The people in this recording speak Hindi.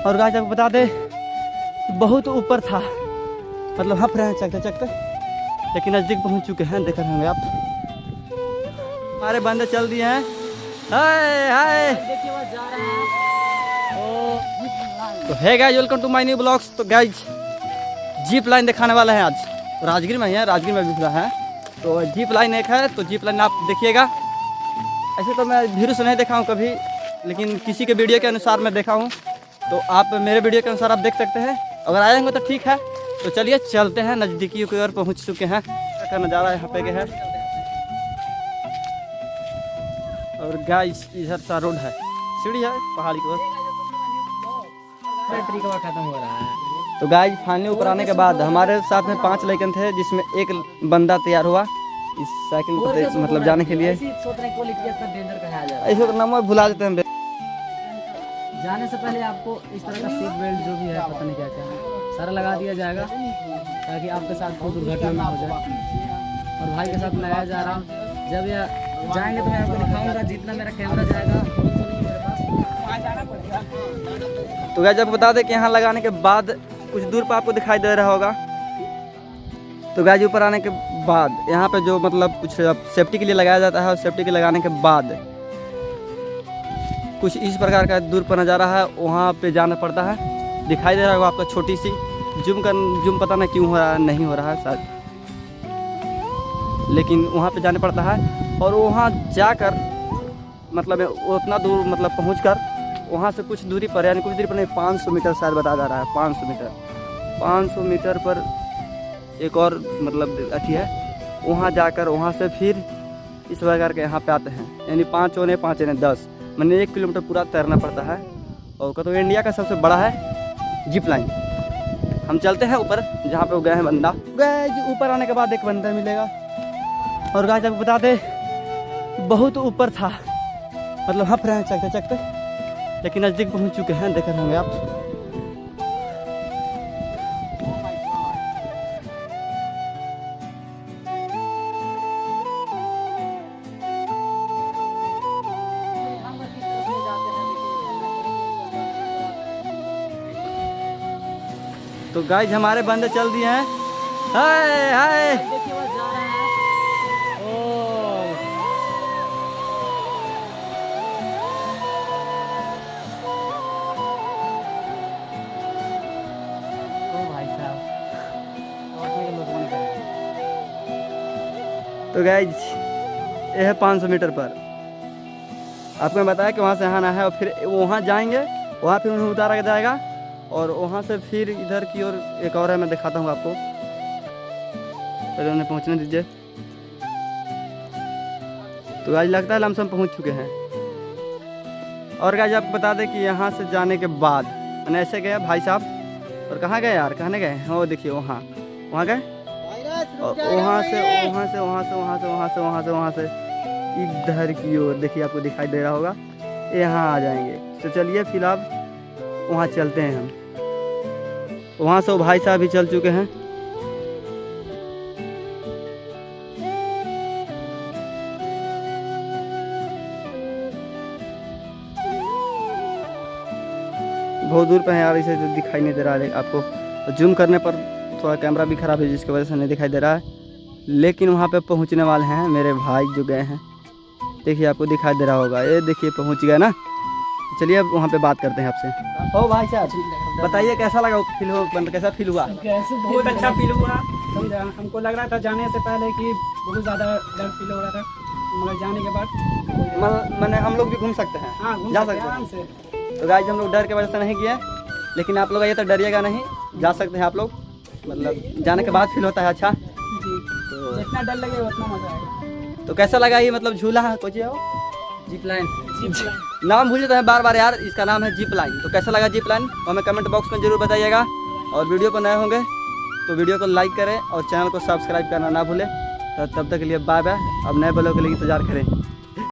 और गाइस आपको बता दे बहुत ऊपर था, मतलब हंप रहे हैं चकते चकते, लेकिन नज़दीक पहुंच चुके हैं। देख रहे होंगे आप, हमारे बंदे चल दिए हैं। हाय हाय, तो hey guys, welcome to my new blogs. तो गाइस जीप लाइन दिखाने वाला है आज, राजगीर में ही है, राजगीर में भी है। तो जीप लाइन एक है, तो जीप लाइन आप देखिएगा। ऐसे तो मैं वीडियो से नहीं देखा हूँ कभी, लेकिन किसी के वीडियो के अनुसार मैं देखा हूँ, तो आप मेरे वीडियो के अनुसार आप देख सकते हैं। अगर आए होंगे तो ठीक है। तो चलिए चलते हैं, नज़दीकी की ओर पहुँच चुके हैं। का नज़ारा यहाँ पे के है। और गाइस इधर सा रोड है, सीढ़ी है पहाड़ी की ओर। बैटरी का खत्म हो रहा है। तो गाइस फाइनली ऊपर आने के बाद हमारे साथ में 5 लड़कन थे, जिसमें एक बंदा तैयार हुआ इस साइकिल पर मतलब जाने के लिए। ऐसे तो नाम भुला देते हैं। जाने से पहले आपको इस तरह का सीट बेल्ट जो भी है, पता नहीं क्या क्या है, सारा लगा दिया जाएगा ताकि आपके साथ कोई दुर्घटना ना हो जाए। और भाई के साथ लगाया जा रहा हूँ। जब यह जाएंगे तो मैं आपको दिखाऊंगा, जितना मेरा कैमरा जाएगा। तो गाइस आपको बता दें कि यहाँ लगाने के बाद कुछ दूर पर आपको दिखाई दे रहा होगा। तो गाइस ऊपर आने के बाद यहाँ पे जो मतलब कुछ सेफ्टी के लिए लगाया जाता है, और सेफ्टी के लगाने के बाद कुछ इस प्रकार का दूर पर नज़ारा है, वहाँ पे जाना पड़ता है। दिखाई दे रहा होगा आपको छोटी सी जूम पता नहीं क्यों हो रहा है, नहीं हो रहा है शायद, लेकिन वहाँ पे जाना पड़ता है। और वहाँ जाकर मतलब उतना दूर मतलब पहुँचकर वहाँ से कुछ दूरी पर, यानी कुछ दूरी पर नहीं, 500 मीटर शायद बताया जा रहा है। 500 मीटर पर एक और मतलब अथी है, वहाँ जाकर वहाँ से फिर इस प्रकार के यहाँ पे आते हैं। यानी 5 औने 5 औने 10, मैंने 1 किलोमीटर पूरा तैरना पड़ता है। और तो इंडिया का सबसे बड़ा है जिप लाइन। हम चलते हैं ऊपर, जहाँ पे वो गए हैं बंदा। गए ऊपर आने के बाद एक बंदा मिलेगा। और गाइस आपको बता दे बहुत ऊपर था, मतलब हंप रहे हैं चकते चकते, लेकिन नज़दीक पहुंच चुके हैं। देख रहे होंगे आप। तो गाइस हमारे बंदे चल दिए हैं। हाय हाय, तो गाइज ये है 500 मीटर पर। आपको मैं बताया कि वहाँ से यहाँ आना है, और फिर वहाँ जाएंगे, वहाँ फिर उन्हें उतारा जाएगा, और वहाँ से फिर इधर की ओर एक और है, मैं दिखाता हूँ आपको। पहले उन्हें पहुँचने दीजिए। तो गाइज लगता है लमसम पहुँच चुके हैं। और गाइज आपको बता दें कि यहाँ से जाने के बाद मैंने ऐसे गया भाई साहब, और कहाँ गए यार, कहने गए? वो देखिए वहाँ गए, वहाँ से इधर की ओर देखिए, आपको दिखाई दे रहा होगा, यहाँ आ जाएंगे। तो चलिए फिर अब वहाँ चलते हैं हम। वहाँ से वो भाई साहब भी चल चुके हैं। बहुत दूर पे है यार, इसे दिखाई नहीं दे रहा है आपको। तो जूम करने पर थोड़ा कैमरा भी ख़राब है, जिसकी वजह से नहीं दिखाई दे रहा है। लेकिन वहाँ पे पहुँचने वाले हैं मेरे भाई जो गए हैं। देखिए आपको दिखाई दे रहा होगा, ये देखिए पहुँच गया ना। तो चलिए अब वहाँ पे बात करते हैं आपसे। ओ भाई साहब बताइए कैसा लगा, कैसा फील हुआ? बहुत अच्छा फील हुआ। हमको लग रहा था जाने से पहले कि बहुत ज़्यादा डर फील हो रहा था, मगर जाने के बाद मैंने हम लोग भी घूम सकते हैं। हाँ, जा सकते हैं। तो गाइस हम लोग डर के वजह से नहीं किए, लेकिन आप लोग आइए तो डरिएगा नहीं, जा सकते हैं आप लोग। मतलब जाने के बाद फील होता है अच्छा जी। तो जितना डर लगे उतना मजा आएगा। तो कैसा लगा ये मतलब झूला है कुछ जिप लाइन, नाम भूल जाते हैं बार बार यार, इसका नाम है जिप लाइन। तो कैसा लगा जिप लाइन तो हमें कमेंट बॉक्स में जरूर बताइएगा। और वीडियो को नए होंगे तो वीडियो को लाइक करें और चैनल को सब्सक्राइब करना ना भूलें। तो तब तक के लिए बाय बाय। अब नए ब्लॉग के लिए इंतजार करें।